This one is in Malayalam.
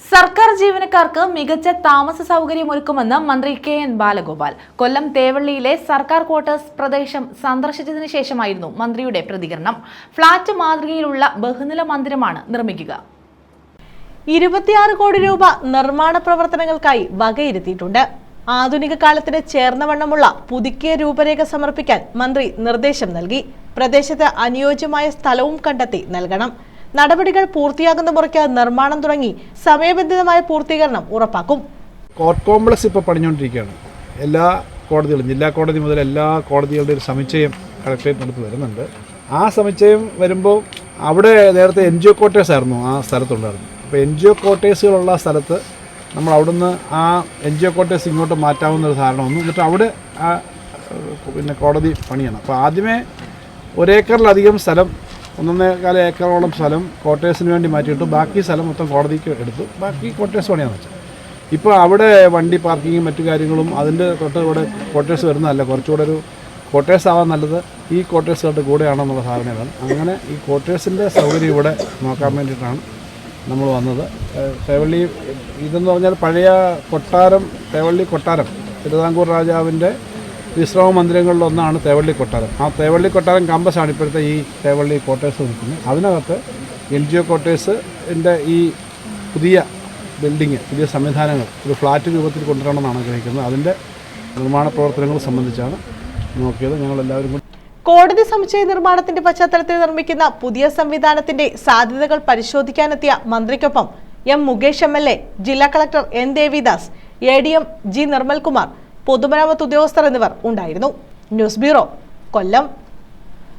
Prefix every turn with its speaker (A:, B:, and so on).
A: സർക്കാർ ജീവനക്കാർക്ക് മികച്ച താമസ സൗകര്യമൊരുക്കുമെന്ന് മന്ത്രി കെ.എൻ. ബാലഗോപാൽ. കൊല്ലം തേവള്ളിയിലെ സർക്കാർ ക്വാർട്ടേഴ്സ് പ്രദേശം സന്ദർശിച്ചതിന് ശേഷമായിരുന്നു മന്ത്രിയുടെ പ്രതികരണം. ഫ്ളാറ്റ് മാതൃകയിലുള്ള ബഹുനില മന്ദിരമാണ് നിർമ്മിക്കുക.
B: 26 കോടി രൂപ നിർമ്മാണ പ്രവർത്തനങ്ങൾക്കായി വകയിരുത്തിയിട്ടുണ്ട്. ആധുനിക കാലത്തിന് ചേർന്നവണ്ണമുള്ള പുതുക്കിയ രൂപരേഖ സമർപ്പിക്കാൻ മന്ത്രി നിർദ്ദേശം നൽകി. പ്രദേശത്ത് അനുയോജ്യമായ സ്ഥലവും കണ്ടെത്തി നൽകണം. നടപടികൾ പൂർത്തിയാകുന്ന മുറയ്ക്ക് നിർമ്മാണം തുടങ്ങി സമയബന്ധിതമായ പൂർത്തീകരണം ഉറപ്പാക്കും.
C: കോർട്ട് കോംപ്ലക്സ് ഇപ്പോൾ പണിഞ്ഞുകൊണ്ടിരിക്കുകയാണ്. എല്ലാ കോടതികളും, ജില്ലാ കോടതി മുതൽ എല്ലാ കോടതികളുടെ ഒരു സമുച്ചയം കളക്ടറേറ്റിനടുത്ത് വരുന്നുണ്ട്. ആ സമുച്ചയം വരുമ്പോൾ അവിടെ നേരത്തെ NGO ക്വാർട്ടേഴ്സ് ആയിരുന്നു ആ സ്ഥലത്തുണ്ടായിരുന്നു. അപ്പോൾ NGO ക്വാർട്ടേഴ്സുകളുള്ള സ്ഥലത്ത് നമ്മൾ അവിടുന്ന് ആ NGO ക്വാർട്ടേഴ്സ് ഇങ്ങോട്ട് മാറ്റാവുന്ന ഒരു ധാരണ വന്നു. എന്നിട്ട് അവിടെ പിന്നെ കോടതി പണിയണം. അപ്പോൾ ആദ്യമേ 1 ഏക്കറിലധികം സ്ഥലം, 1.25 ഏക്കറോളം സ്ഥലം ക്വാർട്ടേഴ്സിന് വേണ്ടി മാറ്റിയിട്ടു. ബാക്കി സ്ഥലം മൊത്തം കോടതിക്ക് എടുത്തു. ബാക്കി ക്വാർട്ടേഴ്സ് പണിയാന്ന് വെച്ചാൽ ഇപ്പോൾ അവിടെ വണ്ടി പാർക്കിങ്ങും മറ്റു കാര്യങ്ങളും അതിൻ്റെ തൊട്ട് ഇവിടെ ക്വാർട്ടേഴ്സ് വരുന്നതല്ല. കുറച്ചുകൂടെ ഒരു ക്വാർട്ടേഴ്സ് ആവാൻ നല്ലത് ഈ ക്വാർട്ടേഴ്സുകളുടെ കൂടെയാണെന്നുള്ള ധാരണയാണ്. അങ്ങനെ ഈ ക്വാർട്ടേഴ്സിൻ്റെ സൗകര്യം ഇവിടെ നോക്കാൻ വേണ്ടിയിട്ടാണ് നമ്മൾ വന്നത്. തേവള്ളി ഇതെന്ന് പറഞ്ഞാൽ പഴയ കൊട്ടാരം, തേവള്ളി കൊട്ടാരം, തിരുവിതാംകൂർ രാജാവിൻ്റെ വിശ്രമ മന്ദിരങ്ങളിലൊന്നാണ് തേവള്ളി കൊട്ടാരം. ആ തേവള്ളി കൊട്ടാരം കാമ്പസാണ് ഇപ്പോഴത്തെ ഈ തേവള്ളി ക്വാർട്ടേഴ്സ് നിൽക്കുന്നത്. അതിനകത്ത് NGO ക്വാർട്ടേഴ്സിൻ്റെ ഈ പുതിയ ബിൽഡിങ്, പുതിയ സംവിധാനങ്ങൾ ഒരു ഫ്ലാറ്റ് രൂപത്തിൽ കൊണ്ടുവരണമെന്നാണ് ആഗ്രഹിക്കുന്നത്. അതിൻ്റെ നിർമ്മാണ പ്രവർത്തനങ്ങൾ സംബന്ധിച്ചാണ് നോക്കിയത്. ഞങ്ങളെല്ലാവരും കൂടി
B: കോടതി സമുച്ചയ നിർമ്മാണത്തിന്റെ പശ്ചാത്തലത്തിൽ നിർമ്മിക്കുന്ന പുതിയ സംവിധാനത്തിന്റെ സാധ്യതകൾ പരിശോധിക്കാനെത്തിയ മന്ത്രിക്കൊപ്പം M. മുകേഷ് MLA, ജില്ലാ collector N. Devidas, ADM G. Nirmalkumar, പൊതുമരാമത്ത് ഉദ്യോഗസ്ഥർ എന്നിവർ ഉണ്ടായിരുന്നു. ന്യൂസ് ബ്യൂറോ, കൊല്ലം.